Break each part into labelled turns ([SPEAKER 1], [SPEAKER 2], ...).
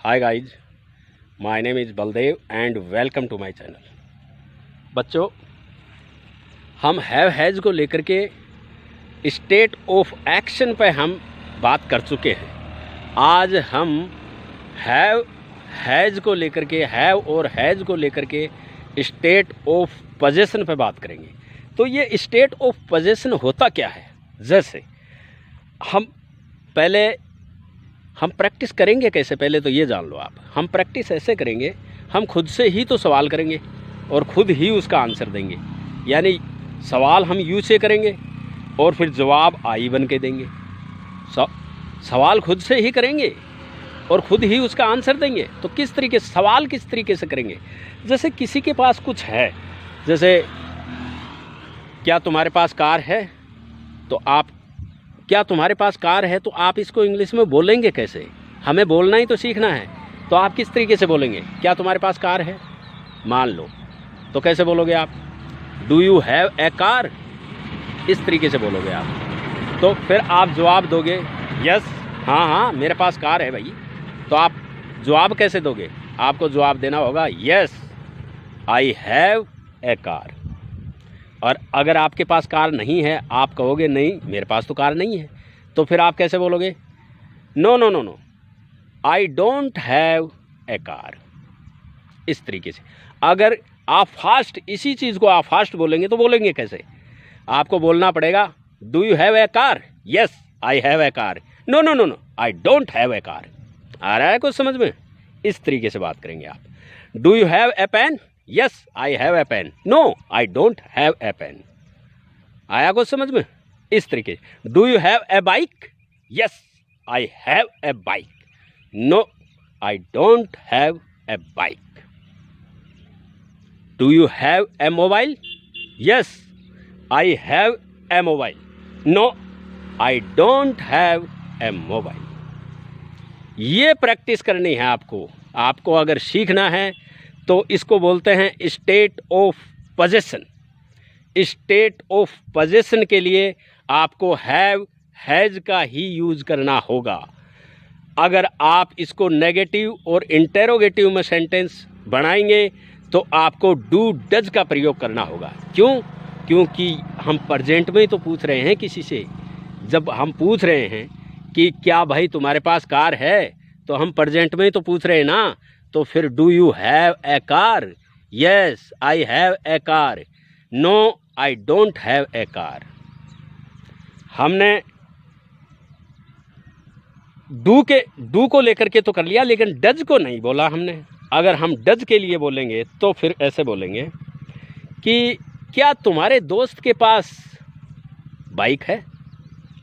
[SPEAKER 1] Hi guys, my name is Baldev and welcome to my channel. बच्चों, हम have has को लेकर के स्टेट ऑफ एक्शन पे हम बात कर चुके हैं। आज हम हैव हैज़ को लेकर के, हैव और हैज़ को लेकर के स्टेट ऑफ पोजेशन पे बात करेंगे। तो ये स्टेट ऑफ पोजेशन होता क्या है? जैसे हम प्रैक्टिस करेंगे कैसे, पहले तो ये जान लो आप। हम प्रैक्टिस ऐसे करेंगे, हम खुद से ही तो सवाल करेंगे और खुद ही उसका आंसर देंगे। यानी सवाल हम यू से करेंगे और फिर जवाब आई बन के देंगे। सवाल खुद से ही करेंगे और खुद ही उसका आंसर देंगे। तो किस तरीके से सवाल किस तरीके से करेंगे? जैसे किसी के पास कुछ है, जैसे क्या तुम्हारे पास कार है? तो आप क्या तुम्हारे पास कार है, तो आप इसको इंग्लिश में बोलेंगे कैसे? हमें बोलना ही तो सीखना है। तो आप किस तरीके से बोलेंगे? क्या तुम्हारे पास कार है मान लो, तो कैसे बोलोगे आप? Do you have a car? इस तरीके से बोलोगे आप। तो फिर आप जवाब दोगे यस, हाँ मेरे पास कार है भाई। तो आप जवाब कैसे दोगे? आपको जवाब देना होगा yes I have a car. और अगर आपके पास कार नहीं है, आप कहोगे नहीं मेरे पास तो कार नहीं है, तो फिर आप कैसे बोलोगे? No I don't have a car. इस तरीके से अगर आप फास्ट, इसी चीज़ को आप फास्ट बोलेंगे तो बोलेंगे कैसे? आपको बोलना पड़ेगा do you have a car? Yes I have a car. No I don't have a car. आ रहा है कुछ समझ में? इस तरीके से बात करेंगे आप। Do you have a pen? Yes I have a pen. No I don't have a pen. आया कुछ समझ में? इस तरीके से। Do you have a bike? Yes I have a bike. No I don't have a bike. Do you have a mobile? Yes I have a mobile. No I don't have a mobile. ये practice करनी है आपको अगर सीखना है तो इसको बोलते हैं state of possession. State of possession के लिए आपको हैव हैज़ का ही यूज़ करना होगा। अगर आप इसको नेगेटिव और इंटेरोगेटिव में सेंटेंस बनाएंगे तो आपको डू डज का प्रयोग करना होगा। क्यों? क्योंकि हम प्रेजेंट में ही तो पूछ रहे हैं किसी से। जब हम पूछ रहे हैं कि क्या भाई तुम्हारे पास कार है, तो हम प्रेजेंट में ही तो पूछ रहे हैं ना। तो फिर do you have a car? Yes I have a car. No I don't have a car. हमने डू को लेकर के तो कर लिया, लेकिन डज को नहीं बोला हमने। अगर हम डज के लिए बोलेंगे तो फिर ऐसे बोलेंगे कि क्या तुम्हारे दोस्त के पास बाइक है?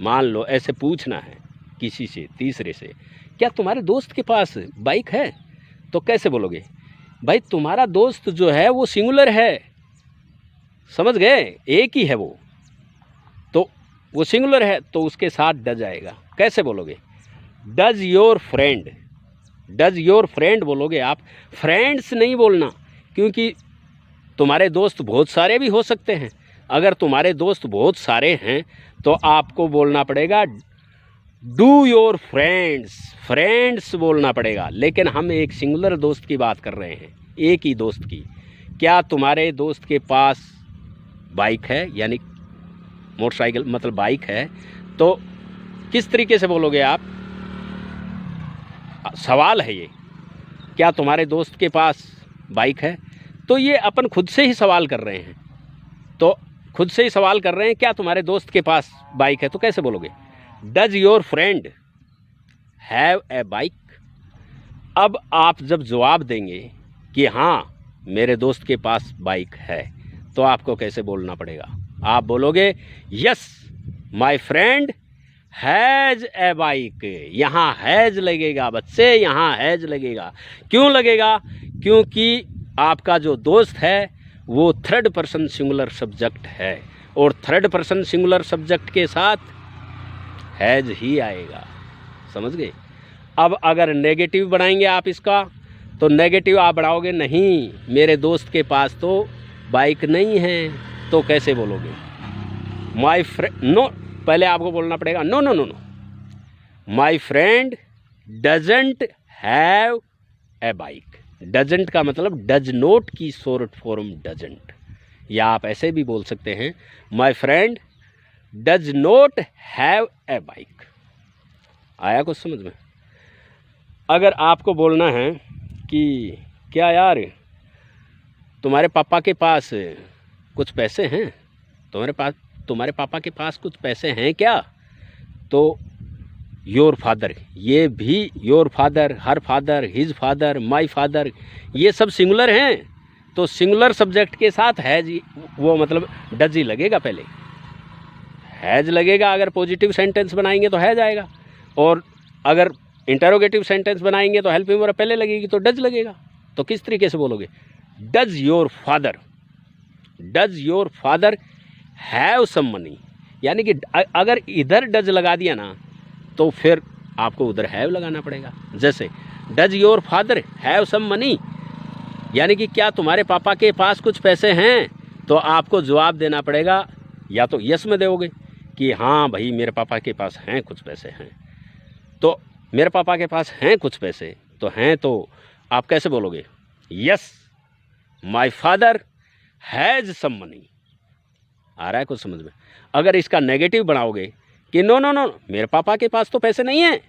[SPEAKER 1] मान लो ऐसे पूछना है किसी से, तीसरे से, क्या तुम्हारे दोस्त के पास बाइक है? तो कैसे बोलोगे? भाई तुम्हारा दोस्त जो है वो सिंगुलर है, समझ गए? एक ही है वो, तो वो सिंगुलर है तो उसके साथ डज आएगा। कैसे बोलोगे? Does your friend. Does your friend बोलोगे आप, फ्रेंड्स नहीं बोलना, क्योंकि तुम्हारे दोस्त बहुत सारे भी हो सकते हैं। अगर तुम्हारे दोस्त बहुत सारे हैं तो आपको बोलना पड़ेगा डू योर फ्रेंड्स। फ्रेंड्स बोलना पड़ेगा। लेकिन हम एक सिंगुलर दोस्त की बात कर रहे हैं, एक ही दोस्त की। क्या तुम्हारे दोस्त के पास बाइक है? यानी मोटरसाइकिल मतलब बाइक है। तो किस तरीके से बोलोगे आप? सवाल है ये, क्या तुम्हारे दोस्त के पास बाइक है? तो ये अपन खुद से ही सवाल कर रहे हैं। तो खुद से ही सवाल कर रहे हैं क्या तुम्हारे दोस्त के पास बाइक है? तो कैसे बोलोगे? Does your friend have a bike? अब आप जब जवाब देंगे कि हाँ मेरे दोस्त के पास बाइक है, तो आपको कैसे बोलना पड़ेगा? आप बोलोगे yes my friend has a bike. यहाँ हैज़ लगेगा बच्चे, यहाँ हैज़ लगेगा। क्यों लगेगा? क्योंकि आपका जो दोस्त है वो थर्ड पर्सन सिंगुलर सब्जेक्ट है, और थर्ड पर्सन सिंगुलर सब्जेक्ट के साथ हैज़ ही आएगा। समझ गए? अब अगर नेगेटिव बनाएंगे आप इसका, तो नेगेटिव आप बढ़ाओगे नहीं मेरे दोस्त के पास तो बाइक नहीं है, तो कैसे बोलोगे? माय फ्रेंड, नो, पहले आपको बोलना पड़ेगा no my friend doesn't have a bike. Doesn't का मतलब डज नॉट की शॉर्ट फॉर्म डजंट, या आप ऐसे भी बोल सकते हैं my friend does not have a bike. आया कुछ समझ में? अगर आपको बोलना है कि क्या यार तुम्हारे पापा के पास कुछ पैसे हैं, तुम्हारे पापा के पास कुछ पैसे हैं क्या, तो योर फादर, ये भी your father, her father, his father, my father, ये सब सिंगुलर हैं, तो सिंगुलर सब्जेक्ट के साथ हैज, वो मतलब डज ही लगेगा। पहले हैज लगेगा, अगर पॉजिटिव सेंटेंस बनाएंगे तो हैज आएगा, और अगर इंटरोगेटिव सेंटेंस बनाएंगे तो हेल्पिंग वर्ब पहले लगेगी तो डज लगेगा। तो किस तरीके से बोलोगे? Does your father, does your father have some money, यानी कि अगर इधर डज लगा दिया ना तो फिर आपको उधर हैव लगाना पड़ेगा। जैसे does your father have some money, यानी कि क्या तुम्हारे पापा के पास कुछ पैसे हैं, तो आपको जवाब देना पड़ेगा, या तो यस में दोगे कि हाँ भाई मेरे पापा के पास हैं कुछ पैसे हैं, तो मेरे पापा के पास हैं कुछ पैसे, तो हैं तो आप कैसे बोलोगे? Yes my father has some money. आ रहा है कुछ समझ में? अगर इसका नेगेटिव बनाओगे कि नो नो नो मेरे पापा के पास तो पैसे नहीं हैं,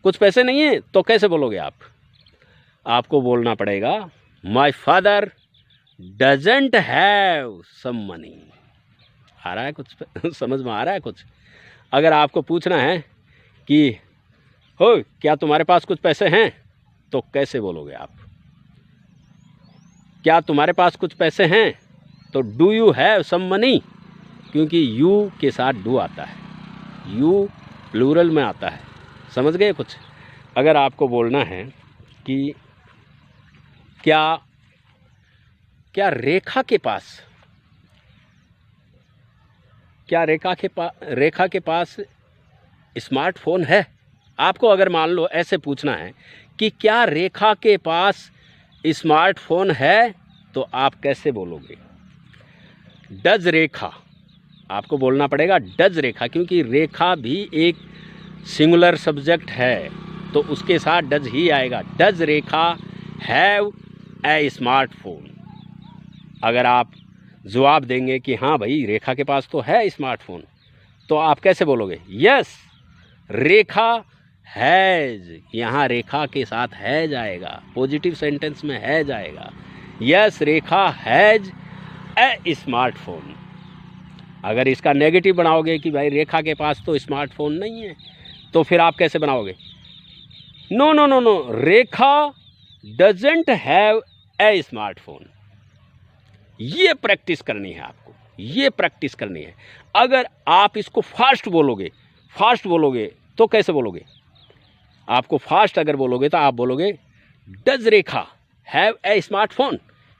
[SPEAKER 1] कुछ पैसे नहीं हैं, तो कैसे बोलोगे आप? आपको बोलना पड़ेगा my father doesn't have some money. आ रहा है कुछ समझ में? आ रहा है कुछ? अगर आपको पूछना है कि हो क्या तुम्हारे पास कुछ पैसे हैं, तो कैसे बोलोगे आप? क्या तुम्हारे पास कुछ पैसे हैं, तो do you have some money, क्योंकि यू के साथ डू आता है, यू प्लूरल में आता है। समझ गए कुछ? अगर आपको बोलना है कि क्या रेखा के पास स्मार्टफोन है, आपको अगर मान लो ऐसे पूछना है कि क्या रेखा के पास स्मार्टफोन है, तो आप कैसे बोलोगे? डज रेखा, आपको बोलना पड़ेगा डज रेखा, क्योंकि रेखा भी एक सिंगुलर सब्जेक्ट है, तो उसके साथ डज ही आएगा। Does Rekha have a smartphone. अगर आप जवाब देंगे कि हाँ भाई रेखा के पास तो है स्मार्टफोन, तो आप कैसे बोलोगे? यस रेखा हैज, यहाँ रेखा के साथ हैज आएगा, पॉजिटिव सेंटेंस में हैज आएगा। Yes Rekha has a smartphone. अगर इसका नेगेटिव बनाओगे कि भाई रेखा के पास तो स्मार्टफोन नहीं है, तो फिर आप कैसे बनाओगे? No no no no Rekha doesn't have a smartphone. ये प्रैक्टिस करनी है आपको, ये प्रैक्टिस करनी है। अगर आप इसको फास्ट बोलोगे तो कैसे बोलोगे? आपको फास्ट अगर बोलोगे तो आप बोलोगे does Rekha have a smartphone?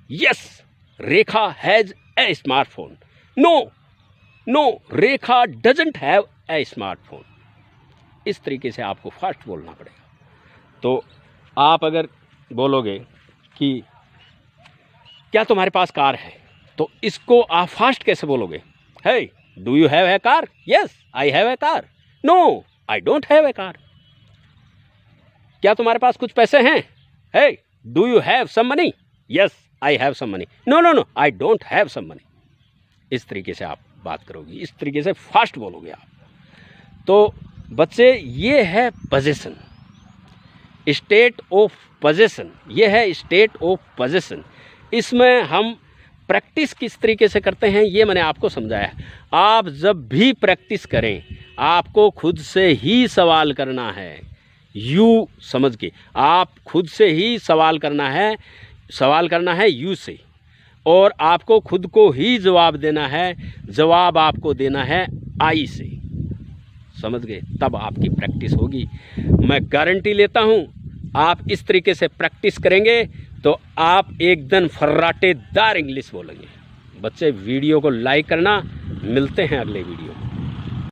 [SPEAKER 1] Yes Rekha has a smartphone. No Rekha doesn't have a smartphone. इस तरीके से आपको फास्ट बोलना पड़ेगा। तो आप अगर बोलोगे कि क्या तुम्हारे पास कार है, तो इसको आप फास्ट कैसे बोलोगे? Hey do you have a car? Yes I have a car. No I don't have a car. क्या तुम्हारे पास कुछ पैसे हैं? Hey do you have some money? Yes I have some money. No I don't have some money. इस तरीके से आप बात करोगे, इस तरीके से फास्ट बोलोगे आप। तो बच्चे ये है पोजीशन, स्टेट ऑफ पोजीशन, ये है स्टेट ऑफ पोजीशन। इसमें हम प्रैक्टिस किस तरीके से करते हैं ये मैंने आपको समझाया। आप जब भी प्रैक्टिस करें आपको खुद से ही सवाल करना है, यू समझ के आप खुद से ही सवाल करना है यू से, और आपको खुद को ही जवाब देना है, जवाब आपको देना है आई से। समझ गए? तब आपकी प्रैक्टिस होगी। मैं गारंटी लेता हूँ आप इस तरीके से प्रैक्टिस करेंगे तो आप एकदम फर्राटेदार इंग्लिश बोलेंगे। बच्चे वीडियो को लाइक करना, मिलते हैं अगले वीडियो में।